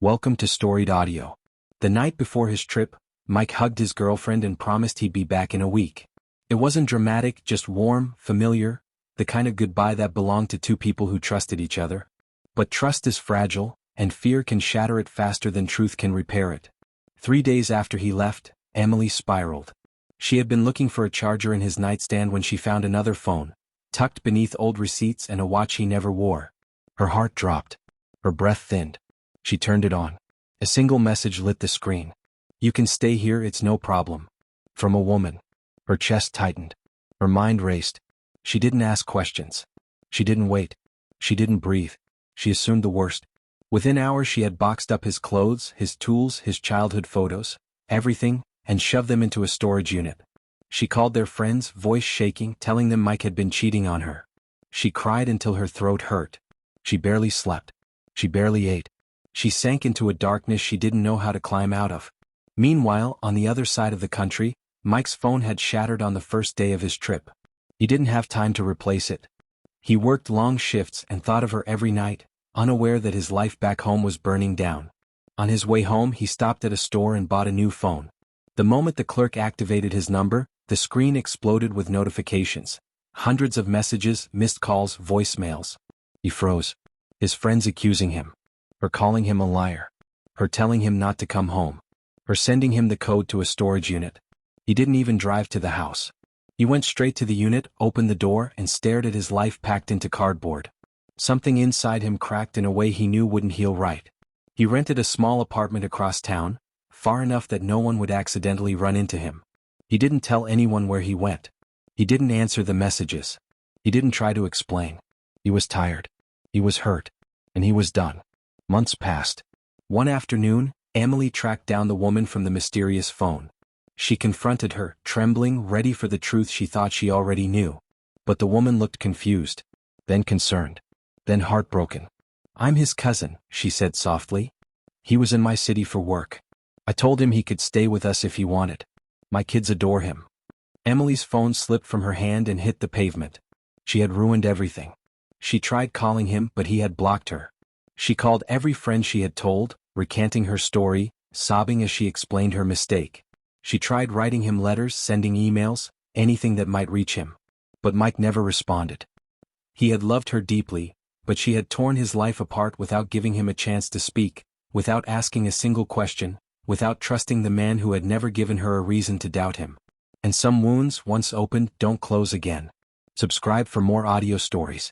Welcome to Storied Audio. The night before his trip, Mike hugged his girlfriend and promised he'd be back in a week. It wasn't dramatic, just warm, familiar, the kind of goodbye that belonged to two people who trusted each other. But trust is fragile, and fear can shatter it faster than truth can repair it. 3 days after he left, Emily spiraled. She had been looking for a charger in his nightstand when she found another phone, tucked beneath old receipts and a watch he never wore. Her heart dropped. Her breath thinned. She turned it on. A single message lit the screen. "You can stay here, it's no problem." From a woman. Her chest tightened. Her mind raced. She didn't ask questions. She didn't wait. She didn't breathe. She assumed the worst. Within hours she had boxed up his clothes, his tools, his childhood photos, everything, and shoved them into a storage unit. She called their friends, voice shaking, telling them Mike had been cheating on her. She cried until her throat hurt. She barely slept. She barely ate. She sank into a darkness she didn't know how to climb out of. Meanwhile, on the other side of the country, Mike's phone had shattered on the first day of his trip. He didn't have time to replace it. He worked long shifts and thought of her every night, unaware that his life back home was burning down. On his way home, he stopped at a store and bought a new phone. The moment the clerk activated his number, the screen exploded with notifications. Hundreds of messages, missed calls, voicemails. He froze. His friends accusing him. Her calling him a liar. Her telling him not to come home. Her sending him the code to a storage unit. He didn't even drive to the house. He went straight to the unit, opened the door, and stared at his life packed into cardboard. Something inside him cracked in a way he knew wouldn't heal right. He rented a small apartment across town, far enough that no one would accidentally run into him. He didn't tell anyone where he went. He didn't answer the messages. He didn't try to explain. He was tired. He was hurt. And he was done. Months passed. One afternoon, Emily tracked down the woman from the mysterious phone. She confronted her, trembling, ready for the truth she thought she already knew. But the woman looked confused, then concerned, then heartbroken. "I'm his cousin," she said softly. "He was in my city for work. I told him he could stay with us if he wanted. My kids adore him." Emily's phone slipped from her hand and hit the pavement. She had ruined everything. She tried calling him, but he had blocked her. She called every friend she had told, recanting her story, sobbing as she explained her mistake. She tried writing him letters, sending emails, anything that might reach him. But Mike never responded. He had loved her deeply, but she had torn his life apart without giving him a chance to speak, without asking a single question, without trusting the man who had never given her a reason to doubt him. And some wounds, once opened, don't close again. Subscribe for more audio stories.